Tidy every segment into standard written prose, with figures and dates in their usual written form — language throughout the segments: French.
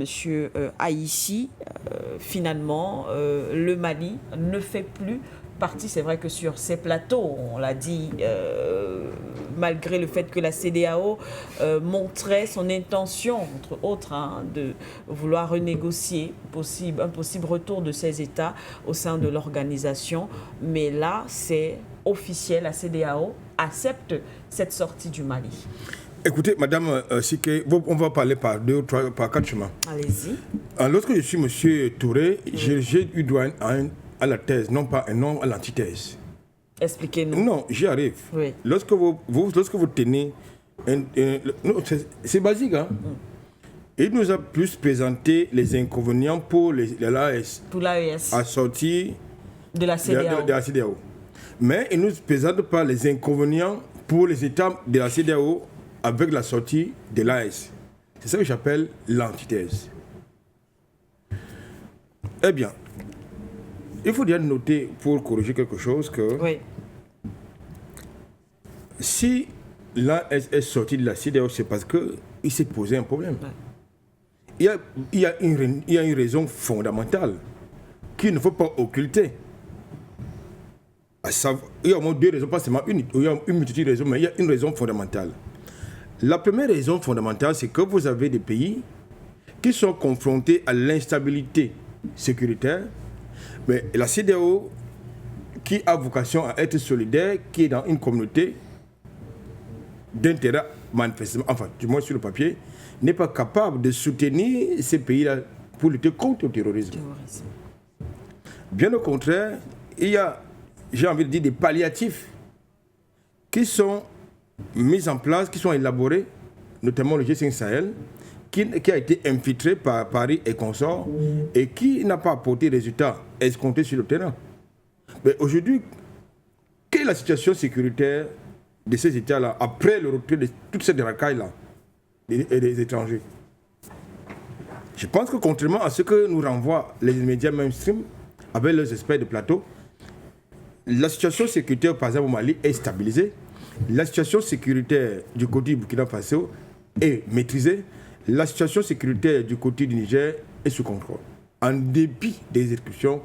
M. Haïti, finalement, le Mali ne fait plus partie. C'est vrai que sur ces plateaux, on l'a dit, malgré le fait que la CEDEAO montrait son intention, entre autres, de vouloir renégocier un possible retour de ces États au sein de l'organisation. Mais là, c'est officiel, la CEDEAO accepte cette sortie du Mali. Écoutez, Madame Siké, on va parler par quatre chemins. Allez-y. Lorsque je suis Monsieur Touré, j'ai eu droit à la thèse, non pas un nom à l'antithèse. Expliquez-nous. Non, j'y arrive. Oui. Lorsque vous tenez... c'est basique, hein? Il nous a plus présenté les inconvénients pour l'AES. Pour l'AES. À sortir de la CEDEAO. Mais il ne nous présente pas les inconvénients pour les États de la CEDEAO avec la sortie de l'AES. C'est ça que j'appelle l'antithèse. Eh bien, il faut bien noter, pour corriger quelque chose, que si l'AES est sorti de la CEDEAO, c'est parce qu'il s'est posé un problème. Il y a une raison fondamentale qu'il ne faut pas occulter. Il y a au moins deux raisons, pas seulement une. Il y a une multitude de raisons, mais il y a une raison fondamentale. La première raison fondamentale, c'est que vous avez des pays qui sont confrontés à l'instabilité sécuritaire, mais la CEDEAO, qui a vocation à être solidaire, qui est dans une communauté d'intérêt manifestement, enfin, du moins sur le papier, n'est pas capable de soutenir ces pays-là pour lutter contre le terrorisme. Bien au contraire, il y a, j'ai envie de dire, des palliatifs qui sont mis en place, qui sont élaborés, notamment le G5 Sahel, qui a été infiltré par Paris et consorts et qui n'a pas apporté résultats escomptés sur le terrain. Mais aujourd'hui, quelle est la situation sécuritaire de ces États-là après le retrait de toutes ces racailles-là des étrangers? Je pense que contrairement à ce que nous renvoient les médias mainstream avec leurs experts de plateau, la situation sécuritaire, par exemple au Mali, est stabilisée. La situation sécuritaire du côté du Burkina Faso est maîtrisée. La situation sécuritaire du côté du Niger est sous contrôle, en dépit des exécutions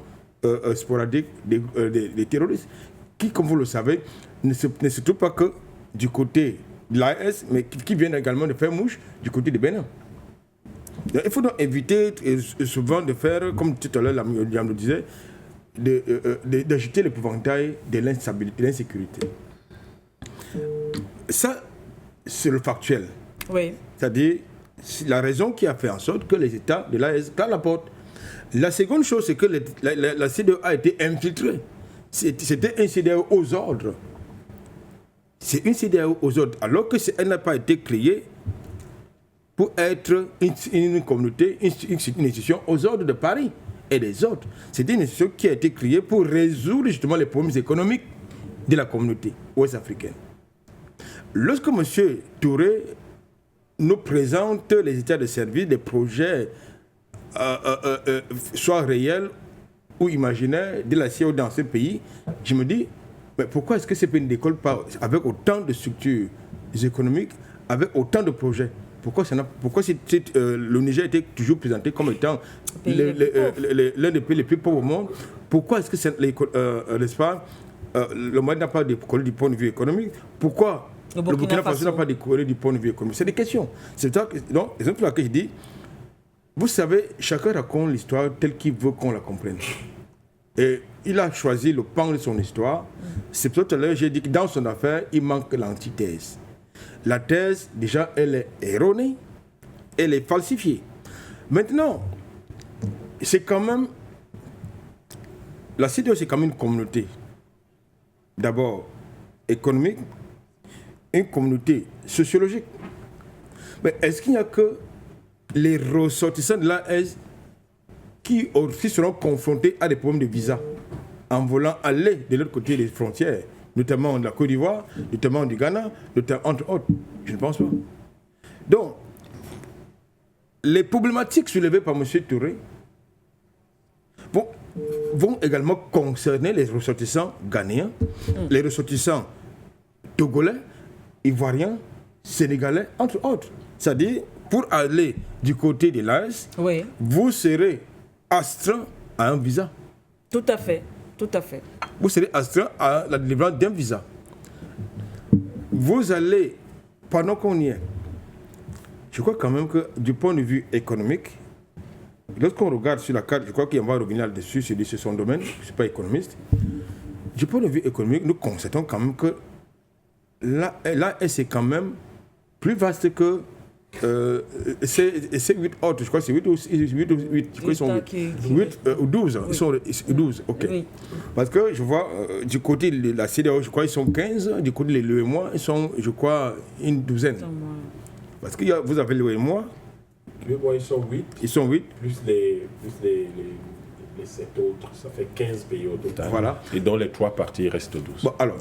sporadiques des terroristes, qui, comme vous le savez, ne se trouvent pas que du côté de l'AES, mais qui viennent également de faire mouche du côté de Bénin. Donc, il faut donc éviter souvent de faire, comme tout à l'heure Liam le disait, d'agiter l'épouvantail de l'instabilité, de l'insécurité. Ça, c'est le factuel. Oui. C'est-à-dire, c'est la raison qui a fait en sorte que les États de l'AES claquent la porte. La seconde chose, c'est que la CEDEAO a été infiltrée. C'était un CEDEAO aux ordres. C'est une CEDEAO aux ordres, alors qu'elle n'a pas été créée pour être une communauté, une institution aux ordres de Paris et des autres. C'était une institution qui a été créée pour résoudre justement les problèmes économiques de la communauté ouest-africaine. Lorsque M. Touré nous présente les états de service, des projets, soit réels ou imaginaires, de la CEDEAO dans ce pays, je me dis, mais pourquoi est-ce que ces pays ne décollent pas avec autant de structures économiques, avec autant de projets? Pourquoi le Niger était toujours présenté comme étant l'un des pays les plus pauvres au monde? Pourquoi est-ce que n'est-ce pas, le Mali n'a pas décollé du point de vue économique? Pourquoi le Burkina Faso n'a pas décollé du point de vue économique? C'est des questions. C'est ça donc, exemple pour laquelle je dis, vous savez, chacun raconte l'histoire telle qu'il veut qu'on la comprenne. Et il a choisi le pan de son histoire. C'est pour tout à l'heure, j'ai dit que dans son affaire, il manque l'antithèse. La thèse, déjà, elle est erronée, elle est falsifiée. Maintenant, c'est quand même... La CEDEAO, c'est quand même une communauté. D'abord, économique, une communauté sociologique. Mais est-ce qu'il n'y a que les ressortissants de l'AES qui aussi seront confrontés à des problèmes de visa en voulant aller de l'autre côté des frontières, notamment de la Côte d'Ivoire, notamment du Ghana, entre autres? Je ne pense pas. Donc, les problématiques soulevées par M. Touré vont également concerner les ressortissants ghanéens, les ressortissants togolais, ivoiriens, sénégalais, entre autres. C'est-à-dire, pour aller du côté de l'AS, Oui, vous serez astreint à un visa. tout à fait, tout à fait. Vous serez astreint à la délivrance d'un visa. Vous allez, pendant qu'on y est, je crois quand même que du point de vue économique, lorsqu'on regarde sur la carte, je crois qu'on va revenir là-dessus, c'est son domaine, je ne suis pas économiste. Du point de vue économique, nous constatons quand même que là, c'est quand même plus vaste que ces 8 autres, je crois que c'est 8 ou 8, je crois qu'ils sont 8 ou 12, ils sont 12, ok. Oui. Parce que je vois du côté de la CEDEAO, je crois qu'ils sont 15, du côté de l'UEMOA, ils sont, je crois, une douzaine. Parce que vous avez l'UEMOA, Ils sont 8. ils sont 8. Plus les 7 autres, ça fait 15 pays au total. Voilà. Et dans les 3 parties, il reste 12. Bon, alors,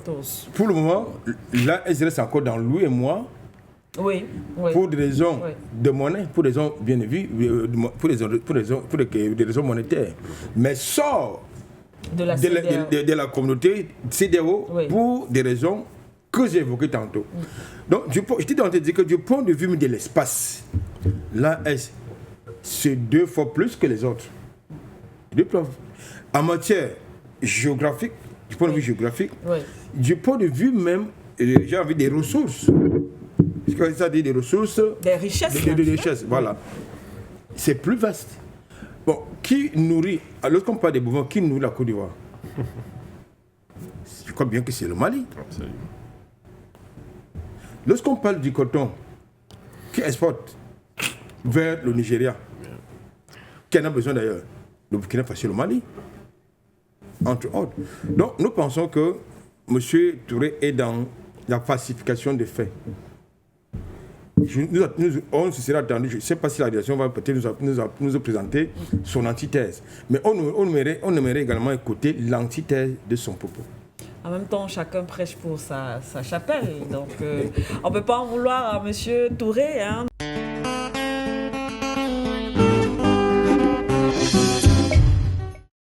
pour le moment, là, elles restent encore dans l'UEMOA. Oui, oui. Pour des raisons Oui. de monnaie, pour des raisons bien évidemment, pour des raisons monétaires, mais sort De la de CEDEAO. de la communauté CEDEAO Oui. pour des raisons que j'ai évoquées tantôt. Donc, je t'ai tenté de dire que du point de vue de l'espace, l'AS, c'est 2 fois plus que les autres. En matière géographique, du point de vue géographique, Oui. du point de vue même, j'ai envie des ressources. C'est-à-dire des ressources, Des richesses. des richesses, voilà. C'est plus vaste. Bon, qui nourrit, lorsqu'on parle des bovins, qui nourrit la Côte d'Ivoire? Je crois bien que c'est le Mali. Absolument. Lorsqu'on parle du coton, qui exporte vers le Nigeria, qui en a besoin d'ailleurs, le Burkina Faso et le Mali, entre autres. Donc nous pensons que M. Touré est dans la falsification des faits. On se sera attendu, je ne sais pas si la direction va peut-être nous présenter son antithèse, mais on aimerait également écouter l'antithèse de son propos. En même temps, chacun prêche pour sa chapelle. Donc, on ne peut pas en vouloir à M. Touré. Hein.